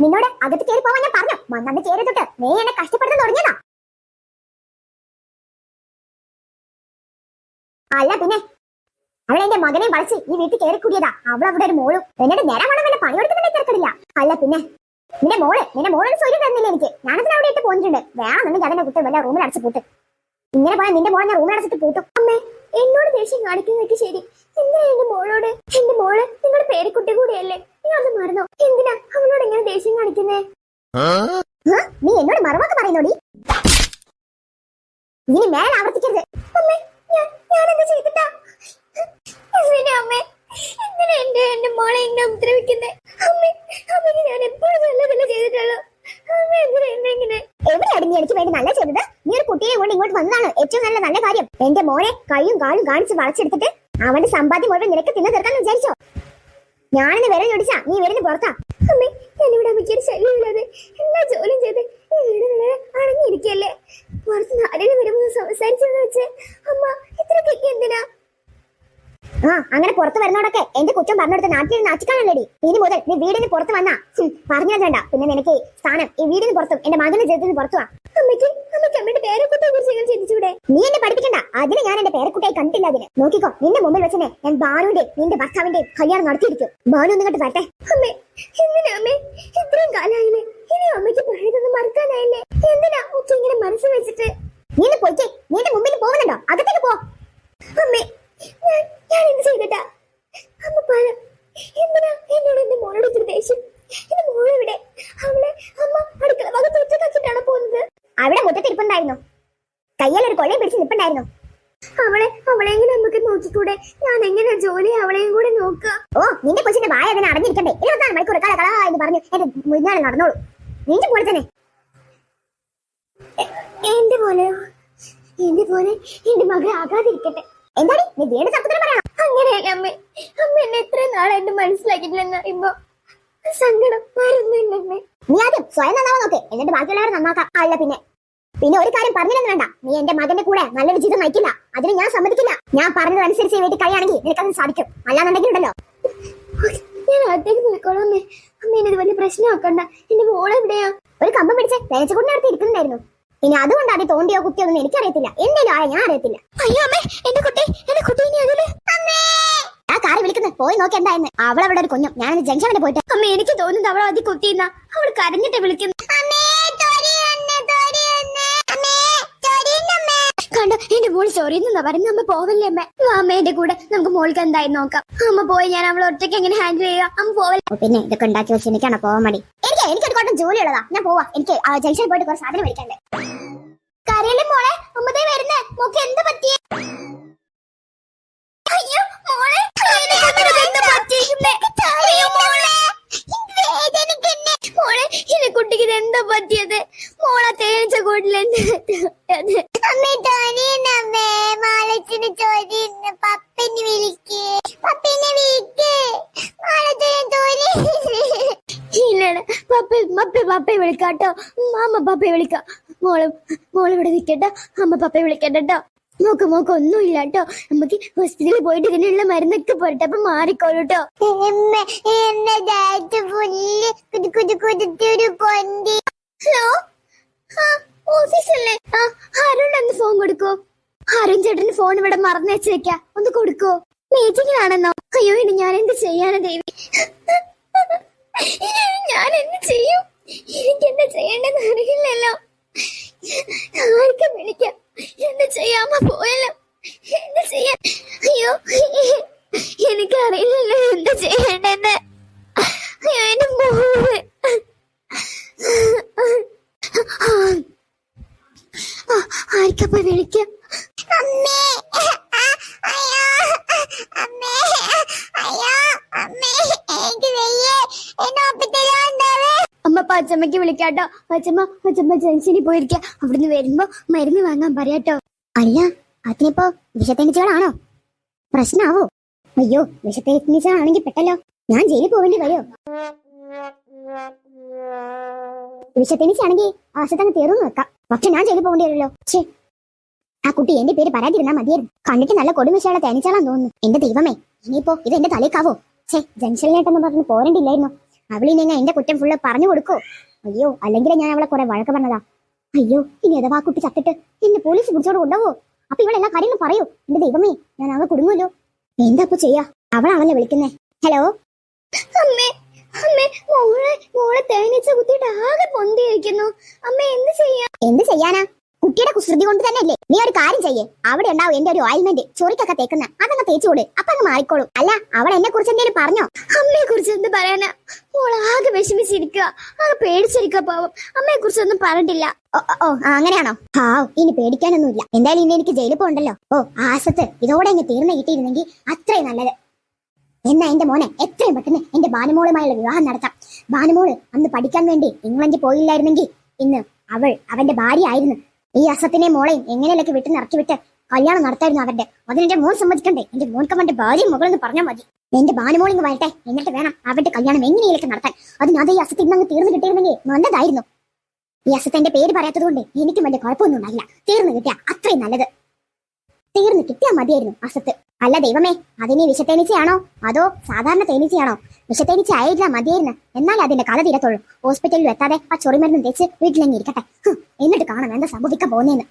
നിന്നോട് അകത്ത് കയറി പോവാൻ ഞാൻ പറഞ്ഞു. വന്നു കയറി തൊട്ട് നീ എന്നെ കഷ്ടപ്പെടുത്താൻ തുടങ്ങിയതാ. അല്ല പിന്നെ അവളെ എന്റെ മകനെ വളച്ച് ഈ വീട്ടിൽ കയറി കൂടിയതാ. അവൾ അവിടെ ഒരു മോളും എന്നോട് നേരം വേണം എന്നെ പണിയെടുക്കുന്നുണ്ടെങ്കിൽ തിരക്കിടില്ല. അല്ല പിന്നെ നിന്റെ മോളൊരു സൗകര്യം തന്നില്ല എനിക്ക്. ഞാനതിന് അവിടെ ഇട്ട് പോന്നിട്ടുണ്ട്. വേണമെന്നുണ്ടെങ്കിൽ അതിനെ കുട്ടി വല്ല റൂമിൽ അടച്ചു പൂട്ടും. ഇങ്ങനെ പോയാൽ നിന്റെ മോളെ ഞാൻ റൂമിൽ അടച്ചിട്ട് പൂട്ടും. അമ്മേ എന്നോട് ദേഷ്യം കാണിക്കുന്നതൊക്കെ ശരി. എന്തിനാ എന്റെ മോളോട്? എന്റെ മോള് നിങ്ങളുടെ പേരക്കുട്ടി കൂടിയല്ലേ? നീ അത് മറന്നോ? എന്തിനാ അവളോട് എങ്ങനെ ദേഷ്യം കാണിക്കുന്നേ? നീ എന്നോട് മറുവാക്ക് പറയുന്നോടി. ഇനി മേലെ ആവർത്തിക്കരുത്. അമ്മേ ഞാനെന്താ ചെയ്തിട്ടാ? അമ്മേ എന്തിനാ എന്റെ മോളെ ഇങ്ങനെ ഉപദ്രവിക്കുന്നേ? അമ്മയ്ക്ക് ഞാൻ എപ്പോഴും നല്ലതല്ല ചെയ്തിട്ടുള്ളൂ. എവിടെയാണ് നീ എനിക്ക് വേണ്ടി നല്ല ചെയ്തത്? നീ ഒരു കുട്ടിയെ കൊണ്ട് ഇങ്ങോട്ട് വന്നതാണ് ഏറ്റവും നല്ല കാര്യം. എന്റെ മോനെ കൈയും കാലും കാണിച്ച് വളച്ചെടുത്തിട്ട് അവന്റെ സമ്പാദ്യം മുഴുവൻ നിനക്ക് തിന്നു തീർക്കാൻ വിചാരിച്ചോ? ഞാനെന്ന് വിരൽ ഞൊടിച്ചാ നീ വീടിന് പുറത്താ. അമ്മേ ഞാനിവിടെ അമ്മയ്ക്കൊരു ശല്യമില്ലാതെ എല്ലാ ജോലിയും ചെയ്ത് അടങ്ങിയിരിക്കല്ലേ. പുറത്ത് ആരെങ്കിലും വരുമ്പോൾ സംസാരിച്ചെന്ന് വെച്ച് അമ്മ ഇത്രയൊക്കെ എന്തിനാ? അങ്ങനെ പുറത്ത് വരുന്നോടൊക്കെ എന്റെ കുറ്റം പറഞ്ഞെടുത്ത് നാട്ടിൽ നാച്ചിക്കാണല്ലേടി. ഇനി മുതൽ നീ വീടിന് പുറത്ത് വന്നാ പറഞ്ഞു വേണ്ട. പിന്നെ നിനക്ക് സ്ഥാനം ഈ വീടിന് പുറത്തും എന്റെ മകന്റെ ജീവിതത്തിന് പുറത്തുവാ. അമ്മയ്ക്ക് അമ്മയുടെ പേരക്കുട്ടിയെ കുറിച്ച് ചിന്തിച്ചൂടെ? നീ എന്നെ പഠിപ്പിക്കണ്ട. അതിന് ഞാൻ എന്റെ പേരക്കുട്ടിയെ കണ്ടില്ല. അതിന് നോക്കിക്കോ, നിന്റെ മുമ്പിൽ വെച്ചനെ ഞാൻ ബാനുവിന്റെ നിന്റെ ഭർത്താവിന്റെ കല്യാണം നടത്തിയിരിക്കും. ബാനു ഒന്നിങ്ങോട്ട് വരട്ടെ. അമ്മേ എന്തിനാ അമ്മേ ഇത്രയും കാലായില്ലേ? ഇനി അമ്മയ്ക്ക് പഴയതൊന്നും മറക്കാനായില്ലേ? എന്തിനാ ഒക്കെ ഇങ്ങനെ മനസ്സ് വെച്ചിട്ട്? നീ പോയിക്കേ. നീ മുമ്പിൽ പോകുന്നുണ്ടോ? അകത്തേക്ക് പോ. അമ്മേ ഞാൻ എന്ത് ചെയ്തിട്ടാ? അമ്മ പറ, എന്തിനാ എന്നോട് എന്റെ മോളോട് ഇത്ര ദേഷ്യം? എന്റെ മോളെവിടെ? അവളെ അമ്മ അടുക്കള ഭാഗത്ത് ഒറ്റക്കാക്കിട്ടാണ് പോകുന്നത്. അവിടെ മുറ്റത്തിരിപ്പുണ്ടായിരുന്നു. കയ്യിലൊരു കൊള്ളയും പിടിച്ച് നിൽപ്പുണ്ടായിരുന്നു. അവളെങ്ങനെ നമുക്ക് നോക്കിക്കൂടെ? ഞാൻ എങ്ങനെ ജോലി അവളെയും കൂടെ നോക്കുക? നിന്റെ കൊച്ചിന്റെ വായ അതിനെ അടഞ്ഞിരിക്കണ്ടേ? 24 മണിക്കൂർ കള എന്ന് പറഞ്ഞു എന്റെ മുന്നാലെ നടന്നോളൂ. നിന്റെ പോലെ തന്നെ എന്റെ പോലെ എന്റെ മകൾ ആകാതിരിക്കട്ടെ. എന്താണ് നീ വീണ്ടും തർക്കത്തിന് പറയണം? അങ്ങനെയല്ല അമ്മേ. അമ്മ എന്നെ എത്ര നാളായിട്ട് മനസ്സിലാക്കിയിട്ടില്ലെന്ന് അറിയുമ്പോ സങ്കടം വരുന്നില്ലമ്മേ. നീ ആദ്യം സ്വയം നന്നാവാൻ നോക്ക്, എന്നിട്ട് ബാക്കിയുള്ളവരെ നന്നാക്കാം. അല്ല പിന്നെ ഒരു കാര്യം പറഞ്ഞില്ലെന്ന് വേണ്ട. നീ എന്റെ മകന്റെ കൂടെ നല്ലൊരു ജീവിതം നയിക്കില്ല. അതിന് ഞാൻ സമ്മതിക്കില്ല. ഞാൻ പറഞ്ഞതനുസരിച്ച് വീട്ടിൽ കഴിയാണെങ്കിൽ നിനക്കത് സാധിക്കും. അല്ലാന്നുണ്ടെങ്കിൽ ഉണ്ടല്ലോ ഞാൻ അകത്തേക്ക് പോയിക്കോളാം. അമ്മ എന്നത് വലിയ പ്രശ്നമാക്കണ്ട. എന്റെ മോളെവിടെയാ? ഒരു കമ്പം പിടിച്ച് തേച്ചക്കൂടിനടുത്ത് ഇരിക്കുന്നുണ്ടായിരുന്നു. ഇനി അതുകൊണ്ട് അത് തോണ്ടിയോ കുത്തിയോ ഒന്നും എനിക്കറിയത്തില്ല. എന്തേലും ആളെ ഞാൻ അറിയത്തില്ല. അയ്യോ അമ്മേ എന്റെ കുട്ടി ആ കാറ് വിളിക്കുന്നത് പോയി നോക്കി എന്തായെന്ന്. അവളവിടെ ഒരു കുഞ്ഞും ഞാൻ ജംഗ്ഷൻ വരെ പോയിട്ട്. അമ്മ എനിക്ക് തോന്നുന്നത് അവൾ അതി കുത്തിയെന്ന. അവൾ കരഞ്ഞിട്ട് വിളിക്കുന്നു. കണ്ടോ എന്റെ മോള് ചൊറിയുന്ന പറയുന്ന. അമ്മ പോവല്ലേ അമ്മ? അമ്മേന്റെ കൂടെ നമുക്ക് മോൾക്ക് എന്തായാലും നോക്കാം. അമ്മ പോയി ഞാൻ അവളെ ഒറ്റയ്ക്ക് എങ്ങനെ ഹാൻഡിൽ ചെയ്യുക? അമ്മ പോവല്ലേ? പിന്നെ ഇതൊക്കെ ഉണ്ടാക്കി വെച്ച് എനിക്കാണോ പോവാൻ മടി? എനിക്കൊരു കോട്ടം ജോലി ഉള്ളതാ. ഞാൻ പോവാ. എനിക്ക് ജംഗ്ഷനിൽ പോയിട്ട് കുറച്ച് സാധനം മേടിക്കണ്ടേ. കരയിലെ മോളെ അമ്മതേ വരുന്നേ. നോക്കി എന്താ പറ്റിയേ? അയ്യോ മോളെ എന്റെ കുട്ടിക്ക് എന്താ പറ്റിയത്? മോളെ തേച്ച കൂട്ടിൽ പപ്പയെ വിളിക്കാട്ടോ. അമ്മ പപ്പയെ വിളിക്കാം. മോളിവിടെ നിൽക്കട്ടോ. അമ്മ പപ്പയെ വിളിക്കട്ടോ. നോക്ക് ഒന്നുമില്ല കേട്ടോ. നമുക്ക് ഹോസ്പിറ്റലിൽ പോയിട്ട് ഇതിനുള്ള മരുന്നൊക്കെ പോരട്ടെ. അപ്പൊ മാറിക്കോളൂട്ടോ. ഹലോ ഓഫീസല്ലേ? അരുൺ ഒന്ന് ഫോൺ കൊടുക്കോ. അരുൺ ചേട്ടന് ഫോൺ ഇവിടെ മറന്നു വെച്ചേക്കാ. ഒന്ന് കൊടുക്കോ. മീറ്റിങ്ങിലാണെന്നോ? അയ്യോ ഇനി ഞാൻ എന്ത് ചെയ്യാനാ ദേവി? ഞാൻ എന്ത് ചെയ്യും? എനിക്ക് എന്താ ചെയ്യേണ്ടെന്ന് അറിയില്ലല്ലോ. ആർക്കും വിളിക്കാം. എന്താ ചെയ്യാമ പോയല്ലോ? എന്താ ചെയ്യാൻ? അയ്യോ എനിക്കറിയില്ലല്ലോ എന്താ ചെയ്യണ്ടെന്ന്. അയ്യോ എന്റെ മോള് ആർക്കപ്പ വിളിക്കാം? അമ്മ പച്ചമ്മക്ക് വിളിക്കാട്ടോ. പച്ചമ്മ ജംഗ്ഷനിൽ പോയിരിക്ക. അവിടുന്ന് വരുമ്പോ മരുന്ന് വാങ്ങാൻ പറയാട്ടോ. അല്ല അതിനിപ്പോ വിഷത്തേനീച്ചകളാണോ? പ്രശ്നാവോ? അയ്യോ വിഷത്തേനീച്ചകളാണെങ്കിൽ പെട്ടല്ലോ. ഞാൻ ജയിലിൽ പോവേണ്ടി വരുമോ? വിഷത്തേനീച്ചാണെങ്കിൽ ആശത്തങ്ങ് തീർന്നു വെക്കാം. പക്ഷെ ഞാൻ ജയിലിൽ പോകേണ്ടി വരുമല്ലോ. ആ കുട്ടി എന്റെ പേര് പറയാതിരുന്നാ മതിയായിരുന്നു. കണ്ടിട്ട് നല്ല കൊടുമിശയുള്ള തേനീച്ചാളാന്ന് തോന്നുന്നു. എന്റെ ദൈവമേ ഇനിയിപ്പോ ഇത് എന്റെ തലേക്കാവോ? ജംഗ്ഷനിലേട്ടെന്ന് പറഞ്ഞ് പോരണ്ടില്ലായിരുന്നു. അവളിനെ എന്റെ കുറ്റം ഫുള്ള് പറഞ്ഞു കൊടുക്കോ? അയ്യോ, അല്ലെങ്കിൽ ഞാൻ അവളെ കുറെ വഴക്ക് പറഞ്ഞതാ. അയ്യോ, ഇനി അഥവാ കുട്ടി ചത്തിട്ട് എന്നെ പോലീസ് പിടിച്ചോട് കൊണ്ടുപോവോ? അപ്പൊ ഇവളെല്ലാ കാര്യങ്ങളും പറയൂ. എന്റെ ദൈവമേ, ഞാൻ അവ കുടുങ്ങുമല്ലോ. എന്താ ഇപ്പൊ ചെയ്യാ? അവളാണല്ലേ വിളിക്കുന്നേ. ഹലോ അമ്മേ, അമ്മേ, മോളെ തേനീച്ച കുത്തിയിട്ട് ആകെ പൊന്തിയിരിക്കുന്നു. അമ്മേ, എന്ത് ചെയ്യാനാ? കുട്ടിയുടെ കുസൃതി കൊണ്ട് തന്നെ അല്ലേ? നീ ഒരു കാര്യം ചെയ്യേ, അവിടെ ഉണ്ടാവും എന്റെ ഒരു ഓയിൽമെന്റ് ചൊറിക്കൊക്കെ തേക്കുന്ന, അതങ്ങ് തേച്ചുകൂടെ, അപ്പൊ അങ്ങ് മാറിക്കോളൂ. അല്ല, അവൾ എന്നെ കുറിച്ച് എന്തെങ്കിലും പറഞ്ഞോ? അമ്മയെ കുറിച്ച് എന്ത് പറയാനാ? മോൾ ആകെ വിഷമിച്ചിരിക്കുക, ആകെ പേടിച്ചിരിക്കുക. പാവം, അമ്മയെ കുറിച്ചൊന്നും പറഞ്ഞിട്ടില്ല. ഓ അങ്ങനെയാണോ? ഇനി പേടിക്കാനൊന്നുമില്ല. എന്തായാലും ഇനി എനിക്ക് ജയിലിൽ പോകണ്ടല്ലോ. ആസത്ത് ഇതോടെ അങ്ങ് തീർന്നു കിട്ടിയിരുന്നെങ്കിൽ അത്രയും നല്ലത്. എന്നാ എന്റെ മോനെ എത്രയും പെട്ടെന്ന് എന്റെ ബാനുമോളുമായുള്ള വിവാഹം നടത്താം. ബാനുമോള് അന്ന് പഠിക്കാൻ വേണ്ടി ഇംഗ്ലണ്ടിൽ പോയില്ലായിരുന്നെങ്കിൽ ഇന്ന് അവന്റെ ഭാര്യ ആയിരുന്നു. ഈ അസത്തിനെ മോളെയും എങ്ങനെയൊക്കെ വിട്ട് നിറക്കി വിട്ട് കല്യാണം നടത്തായിരുന്നു അവന്റെ. അതിനെന്റെ മോൻ സമ്മതിക്കണ്ടേ? എന്റെ മോൻക്ക് അവന്റെ ഭാര്യയും മകളെന്ന് പറഞ്ഞാൽ മതി. എന്റെ ബാനുമോളിങ് വരട്ടെ, എന്നിട്ട് വേണം അവന്റെ കല്യാണം എങ്ങനെയൊക്കെ നടത്താൻ. അതിനത് ഈ അസത്ത് ഇന്നങ്ങ് തീർന്നു കിട്ടിയിരുന്നെങ്കിൽ നല്ലതായിരുന്നു. ഈ അസത്തിന്റെ പേര് പറയാത്തത് കൊണ്ട് എനിക്കും വലിയ കുഴപ്പമൊന്നും ഉണ്ടായില്ല. തീർന്നു കിട്ടിയ അത്രയും നല്ലത്. തീർന്നു കിട്ടിയാൽ മതിയായിരുന്നു അസത്ത്. അല്ല ദൈവമേ, അതിനി വിഷത്തേനീച്ചയാണോ അതോ സാധാരണ തേനീച്ചയാണോ? വിഷത്തേനീച്ച ആയില്ല മതിയായിരുന്നു, എന്നാലും അതിന്റെ കഥ തീരത്തുള്ളൂ. ഹോസ്പിറ്റലിൽ എത്താതെ ആ ചൊറിമരുന്നും തേച്ച് വീട്ടിലെങ്ങി ഇരിക്കട്ടെ. എന്നിട്ട് കാണാം എന്താ സംഭവിക്കാൻ പോകുന്നേന്ന്.